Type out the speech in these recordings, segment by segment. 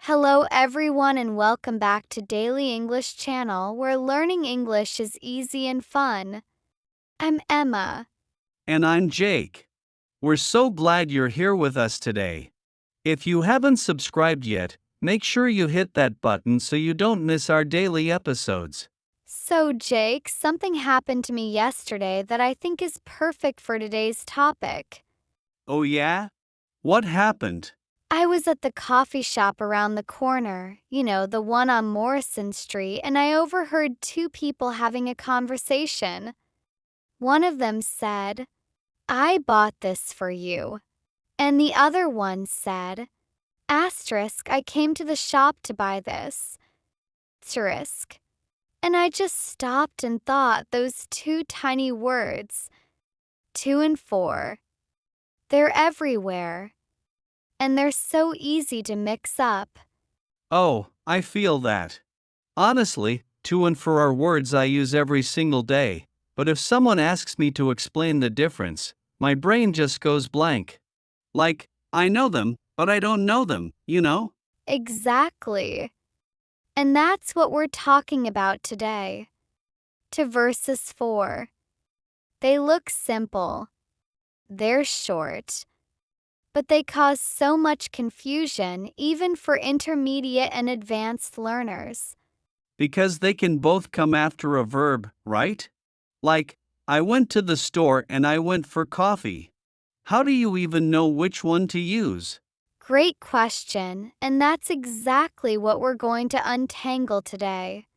Hello everyone and welcome back to Daily English Channel where learning English is easy and fun. I'm Emma. And I'm Jake. We're so glad you're here with us today. If you haven't subscribed yet, make sure you hit that button so you don't miss our daily episodes. So Jake, something happened to me yesterday that I think is perfect for today's topic. Oh yeah? What happened? I was at the coffee shop around the corner, the one on Morrison Street, and I overheard two people having a conversation. One of them said, "I bought this for you." And the other one said, "I came to the shop to buy this." Asterisk. And I just stopped and thought those two tiny words, 2 and 4, they're everywhere. And they're so easy to mix up. Oh, I feel that. Honestly, to and for are words I use every single day, but if someone asks me to explain the difference, my brain just goes blank. Like, I know them, but I don't know them, you know? Exactly. And that's what we're talking about today. To verses 4. They look simple. They're short. But they cause so much confusion even for intermediate and advanced learners. Because they can both come after a verb, right? Like, I went to the store and I went for coffee. How do you even know which one to use? Great question, and that's exactly what we're going to untangle today.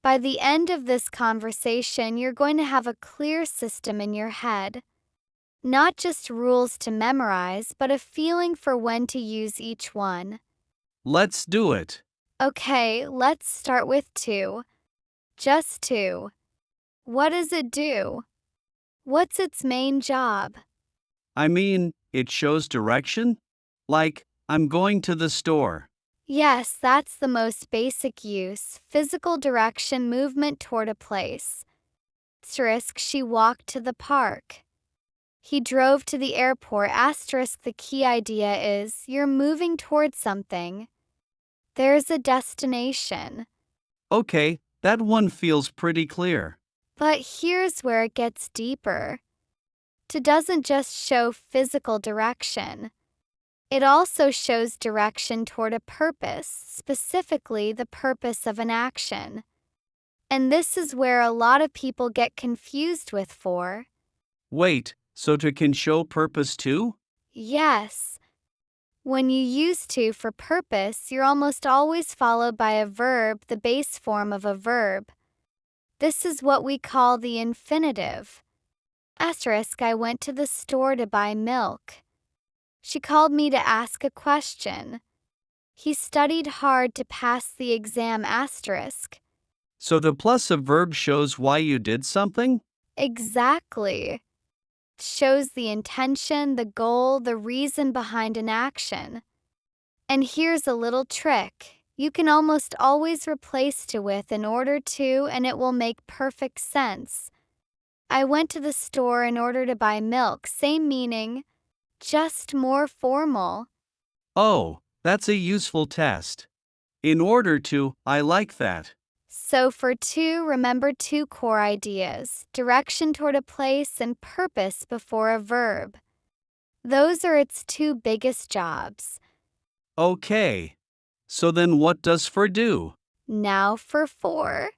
By the end of this conversation, you're going to have a clear system in your head. Not just rules to memorize, but a feeling for when to use each one. Let's do it. Okay, let's start with 2. Just 2. What does it do? What's its main job? I mean, it shows direction? Like, I'm going to the store. Yes, that's the most basic use, physical direction, movement toward a place. She walked to the park. He drove to the airport. The key idea is you're moving towards something. There's a destination. Okay, that one feels pretty clear. But here's where it gets deeper. To doesn't just show physical direction. It also shows direction toward a purpose, specifically the purpose of an action. And this is where a lot of people get confused with for. Wait, so to can show purpose too? Yes. When you use to for purpose, you're almost always followed by a verb, the base form of a verb. This is what we call the infinitive. I went to the store to buy milk. She called me to ask a question. He studied hard to pass the exam. So the plus of verb shows why you did something? Exactly. Shows the intention, the goal, the reason behind an action. And here's a little trick. You can almost always replace to with in order to, and it will make perfect sense. I went to the store in order to buy milk. Same meaning, just more formal. Oh, that's a useful test. In order to, I like that. So for 2, remember 2 core ideas: direction toward a place and purpose before a verb. Those are its 2 biggest jobs. Okay. So then what does for do? Now for 4.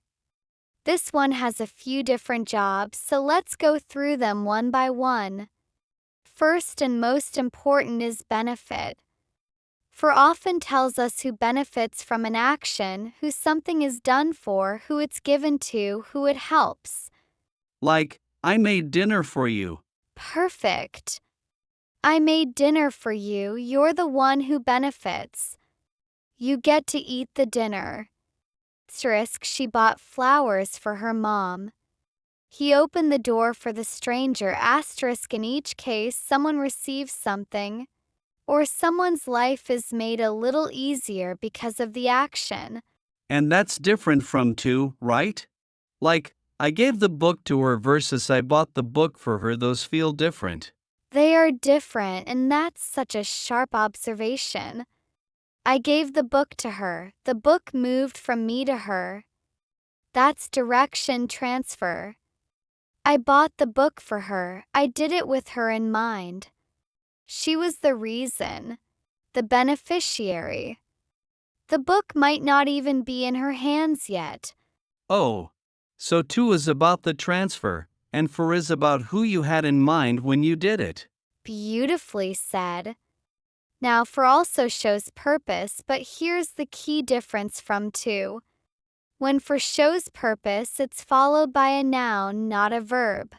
This one has a few different jobs, so let's go through them one by one. First and most important is benefit. For often tells us who benefits from an action, who something is done for, who it's given to, who it helps. Like, I made dinner for you. Perfect. I made dinner for you. You're the one who benefits. You get to eat the dinner. She bought flowers for her mom. He opened the door for the stranger. In each case, someone receives something, or someone's life is made a little easier because of the action. And that's different from to, right? Like, I gave the book to her versus I bought the book for her, those feel different. They are different, and that's such a sharp observation. I gave the book to her. The book moved from me to her. That's direction transfer. I bought the book for her. I did it with her in mind. She was the reason, the beneficiary. The book might not even be in her hands yet. Oh. So to is about the transfer, and for is about who you had in mind when you did it. Beautifully said. Now for also shows purpose, but here's the key difference from to. When for shows purpose, it's followed by a noun, not a verb.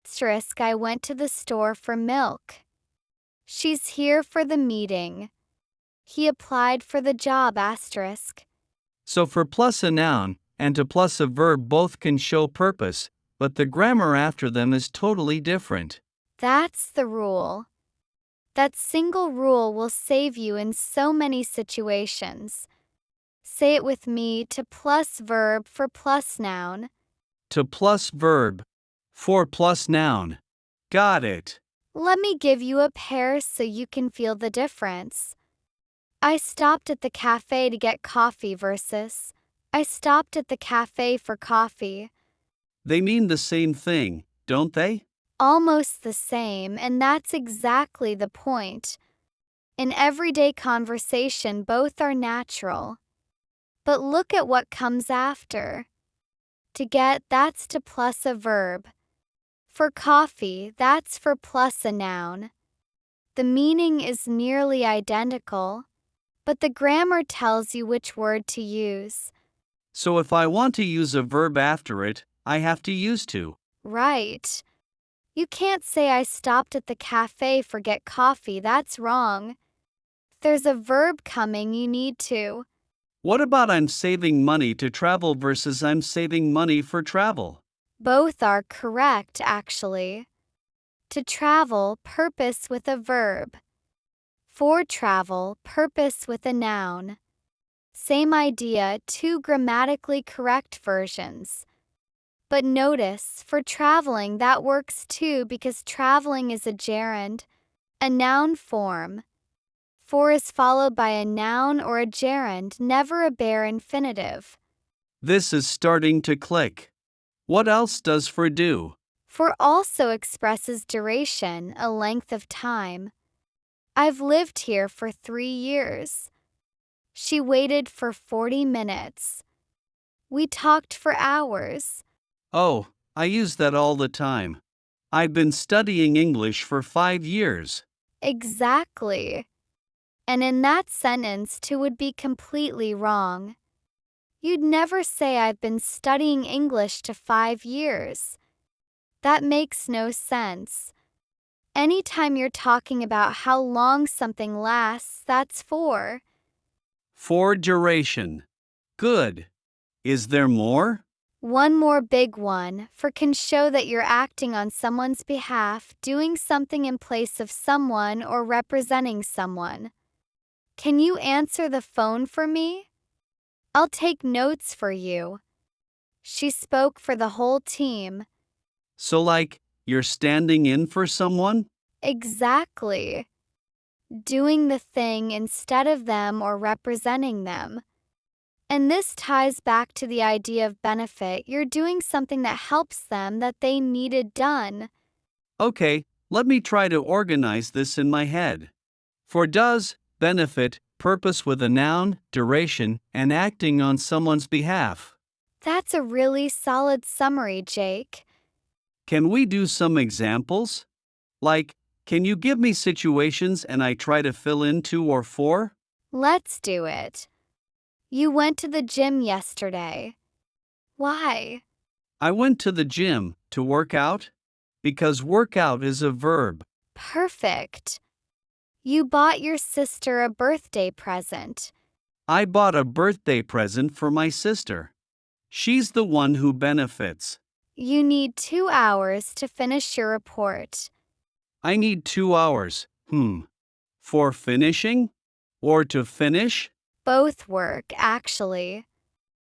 Asterisk, I went to the store for milk. She's here for the meeting. He applied for the job, asterisk. So for plus a noun and to plus a verb both can show purpose, but the grammar after them is totally different. That's the rule. That single rule will save you in so many situations. Say it with me: to plus verb for plus noun. To plus verb. For plus noun. Got it. Let me give you a pair so you can feel the difference. I stopped at the cafe to get coffee versus I stopped at the cafe for coffee. They mean the same thing, don't they? Almost the same, and that's exactly the point. In everyday conversation, both are natural. But look at what comes after. To get, that's to plus a verb. For coffee, that's for plus a noun. The meaning is nearly identical, but the grammar tells you which word to use. So if I want to use a verb after it, I have to use to. Right. You can't say I stopped at the cafe for get coffee, that's wrong. There's a verb coming, you need to. What about I'm saving money to travel versus I'm saving money for travel? Both are correct, actually. To travel, purpose with a verb. For travel, purpose with a noun. Same idea, two grammatically correct versions. But notice, for traveling that works too because traveling is a gerund, a noun form. For is followed by a noun or a gerund, never a bare infinitive. This is starting to click. What else does for do? For also expresses duration, a length of time. I've lived here for 3 years. She waited for 40 minutes. We talked for hours. Oh, I use that all the time. I've been studying English for 5 years. Exactly. And in that sentence, to would be completely wrong. You'd never say I've been studying English to 5 years. That makes no sense. Anytime you're talking about how long something lasts, that's for. For duration. Good. Is there more? One more big one, for can show that you're acting on someone's behalf, doing something in place of someone or representing someone. Can you answer the phone for me? I'll take notes for you. She spoke for the whole team. So, like, you're standing in for someone? Exactly. Doing the thing instead of them or representing them. And this ties back to the idea of benefit. You're doing something that helps them that they needed done. Okay, let me try to organize this in my head. For does, benefit, purpose with a noun, duration, and acting on someone's behalf. That's a really solid summary, Jake. Can we do some examples? Like, can you give me situations and I try to fill in to or for? Let's do it. You went to the gym yesterday. Why? I went to the gym to work out because workout is a verb. Perfect. You bought your sister a birthday present. I bought a birthday present for my sister. She's the one who benefits. You need 2 hours to finish your report. I need 2 hours. For finishing? Or to finish? Both work, actually.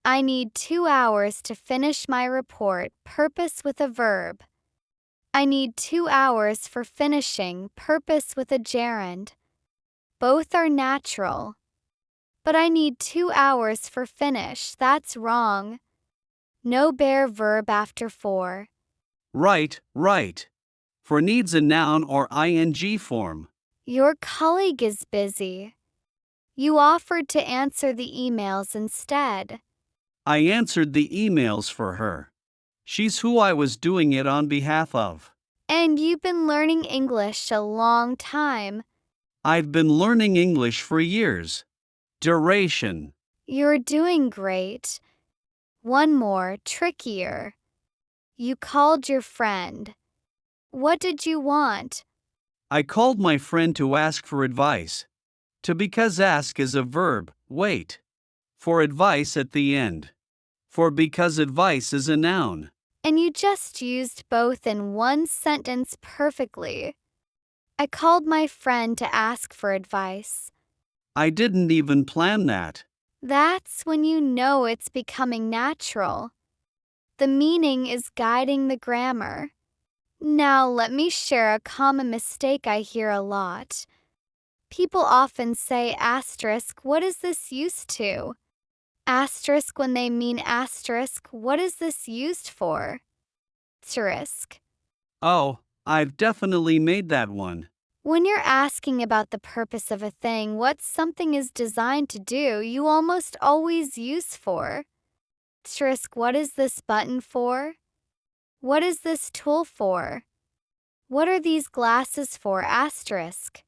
I need 2 hours to finish my report, purpose with a verb. I need 2 hours for finishing, purpose with a gerund. Both are natural. But I need 2 hours for finish. That's wrong. No bare verb after for. Right, right. For needs a noun or ing form. Your colleague is busy. You offered to answer the emails instead. I answered the emails for her. She's who I was doing it on behalf of. And you've been learning English a long time. I've been learning English for years. Duration. You're doing great. One more, trickier. You called your friend. What did you want? I called my friend to ask for advice. To because ask is a verb, wait. For advice at the end. For because advice is a noun. And you just used both in one sentence perfectly. I called my friend to ask for advice. I didn't even plan that. That's when you know it's becoming natural. The meaning is guiding the grammar. Now let me share a common mistake I hear a lot. People often say asterisk, what is this used to? Asterisk when they mean asterisk, what is this used for? Asterisk. Oh, I've definitely made that one. When you're asking about the purpose of a thing, what something is designed to do, you almost always use for. Asterisk, what is this button for? What is this tool for? What are these glasses for? Asterisk.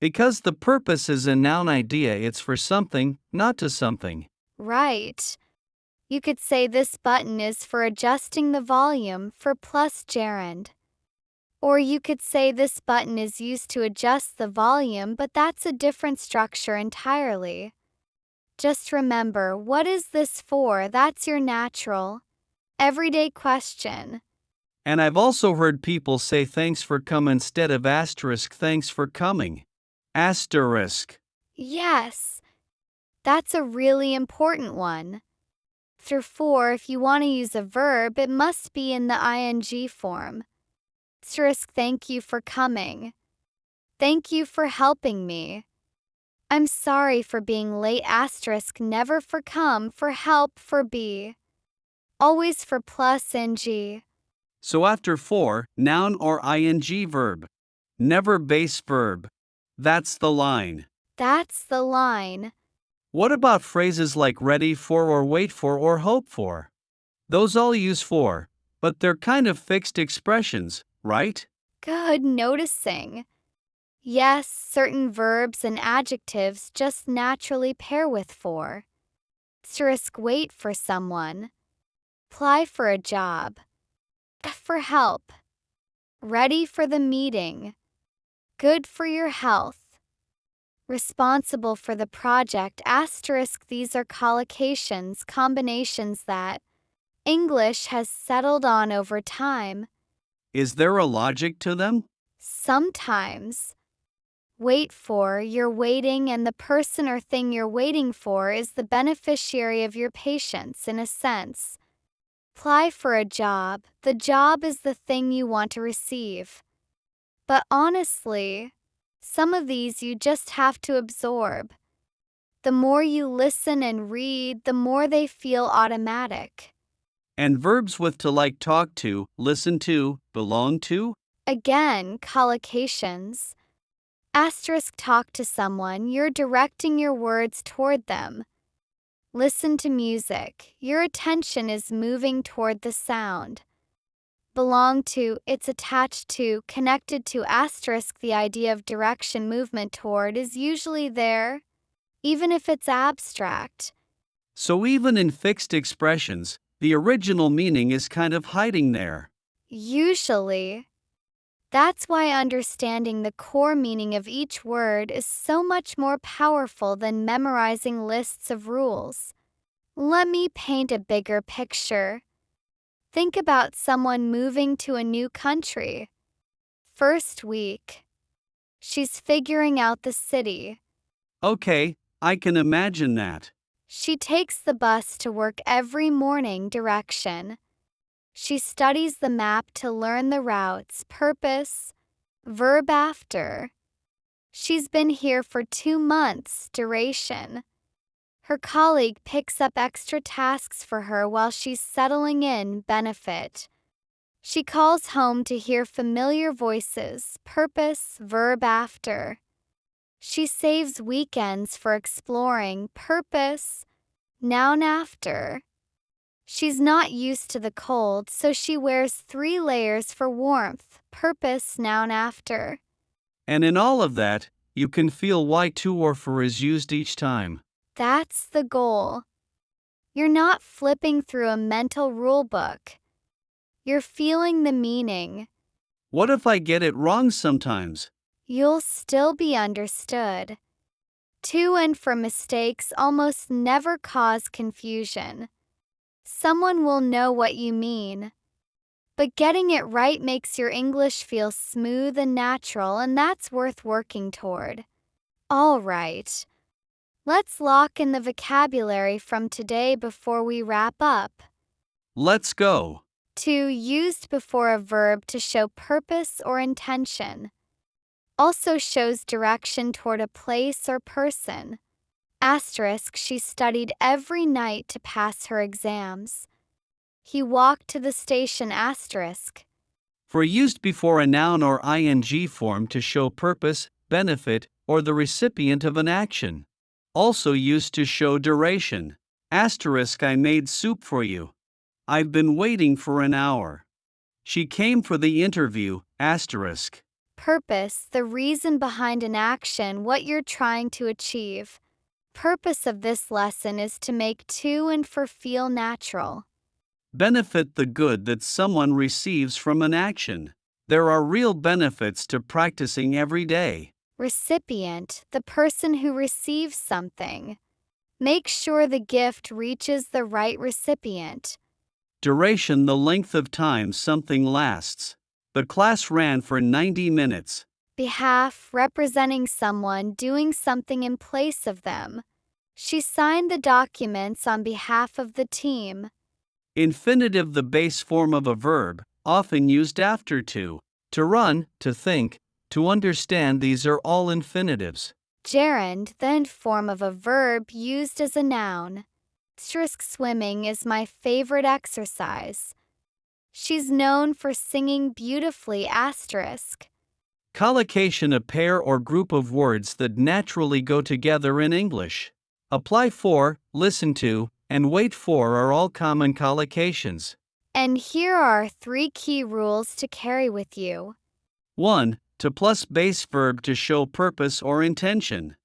Because the purpose is a noun idea, it's for something, not to something. Right. You could say this button is for adjusting the volume for plus gerund. Or you could say this button is used to adjust the volume, but that's a different structure entirely. Just remember, what is this for? That's your natural, everyday question. And I've also heard people say thanks for come instead of asterisk thanks for coming. Asterisk. Yes, that's a really important one. After for, if you want to use a verb, it must be in the ing form. Asterisk, thank you for coming. Thank you for helping me. I'm sorry for being late. Asterisk, never for come, for help, for be. Always for plus ing. So after for, noun or ing verb. Never base verb. That's the line. That's the line. What about phrases like ready for or wait for or hope for? Those all use for, but they're kind of fixed expressions, right? Good noticing. Yes, certain verbs and adjectives just naturally pair with for. Asterisk, wait for someone. Apply for a job. For help. Ready for the meeting. Good for your health. Responsible for the project. Asterisk, these are collocations, combinations that English has settled on over time. Is there a logic to them? Sometimes. Wait for, you're waiting, and the person or thing you're waiting for is the beneficiary of your patience in a sense. Apply for a job. The job is the thing you want to receive. But honestly, some of these you just have to absorb. The more you listen and read, the more they feel automatic. And verbs with to like talk to, listen to, belong to? Again, collocations. Asterisk, talk to someone, you're directing your words toward them. Listen to music, your attention is moving toward the sound. Belong to, it's attached to, connected to. Asterisk, the idea of direction, movement toward is usually there, even if it's abstract. So even in fixed expressions, the original meaning is kind of hiding there. Usually. That's why understanding the core meaning of each word is so much more powerful than memorizing lists of rules. Let me paint a bigger picture. Think about someone moving to a new country. First week. She's figuring out the city. Okay, I can imagine that. She takes the bus to work every morning. Direction. She studies the map to learn the routes. Purpose. Verb after. She's been here for 2 months. Duration. Her colleague picks up extra tasks for her while she's settling in. Benefit. She calls home to hear familiar voices. Purpose, verb after. She saves weekends for exploring. Purpose, noun after. She's not used to the cold, so she wears 3 layers for warmth. Purpose, noun after. And in all of that, you can feel why to or for is used each time. That's the goal. You're not flipping through a mental rule book. You're feeling the meaning. What if I get it wrong sometimes? You'll still be understood. To and for mistakes almost never cause confusion. Someone will know what you mean. But getting it right makes your English feel smooth and natural, and that's worth working toward. All right. Let's lock in the vocabulary from today before we wrap up. Let's go. To, used before a verb to show purpose or intention. Also shows direction toward a place or person. Asterisk, she studied every night to pass her exams. He walked to the station. Asterisk. For used before a noun or ing form to show purpose, benefit, or the recipient of an action. Also used to show duration. Asterisk, I made soup for you. I've been waiting for an hour. She came for the interview. Asterisk. Purpose, the reason behind an action, what you're trying to achieve. Purpose of this lesson is to make to and for feel natural. Benefit, the good that someone receives from an action. There are real benefits to practicing every day. Recipient, the person who receives something. Make sure the gift reaches the right recipient. Duration, the length of time something lasts. The class ran for 90 minutes. Behalf, representing someone doing something in place of them. She signed the documents on behalf of the team. Infinitive, the base form of a verb, often used after to. To run, to think, to understand, these are all infinitives. Gerund, the end form of a verb used as a noun. Asterisk, swimming is my favorite exercise. She's known for singing beautifully. Asterisk. Collocation, a pair or group of words that naturally go together in English. Apply for, listen to, and wait for are all common collocations. And here are 3 key rules to carry with you. 1. To plus base verb to show purpose or intention.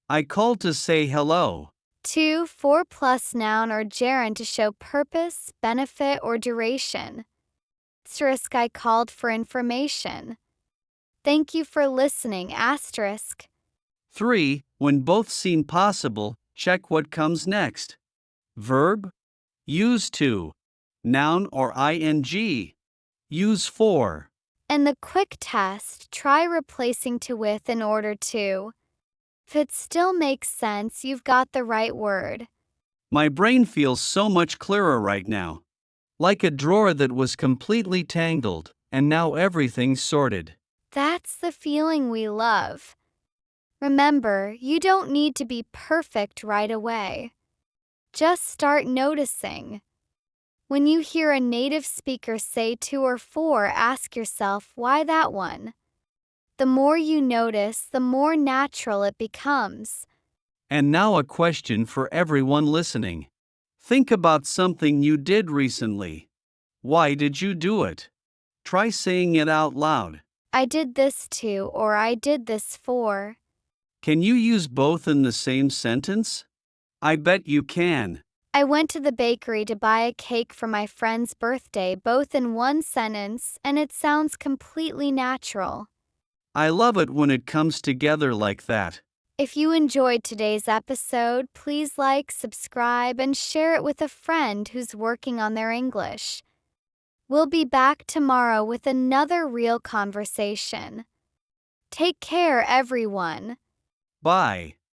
I called to say hello. 2. For plus noun or gerund to show purpose, benefit, or duration. Asterisk, I called for information. Thank you for listening. Asterisk. 3. When both seem possible, check what comes next. Verb. Use to. Noun or ing. Use for. And the quick test, try replacing to with in order to. If it still makes sense, you've got the right word. My brain feels so much clearer right now. Like a drawer that was completely tangled, and now everything's sorted. That's the feeling we love. Remember, you don't need to be perfect right away. Just start noticing. When you hear a native speaker say to or for, ask yourself, why that one? The more you notice, the more natural it becomes. And now a question for everyone listening. Think about something you did recently. Why did you do it? Try saying it out loud. I did this to, or I did this for. Can you use both in the same sentence? I bet you can. I went to the bakery to buy a cake for my friend's birthday, both in one sentence, and it sounds completely natural. I love it when it comes together like that. If you enjoyed today's episode, please like, subscribe, and share it with a friend who's working on their English. We'll be back tomorrow with another real conversation. Take care, everyone. Bye.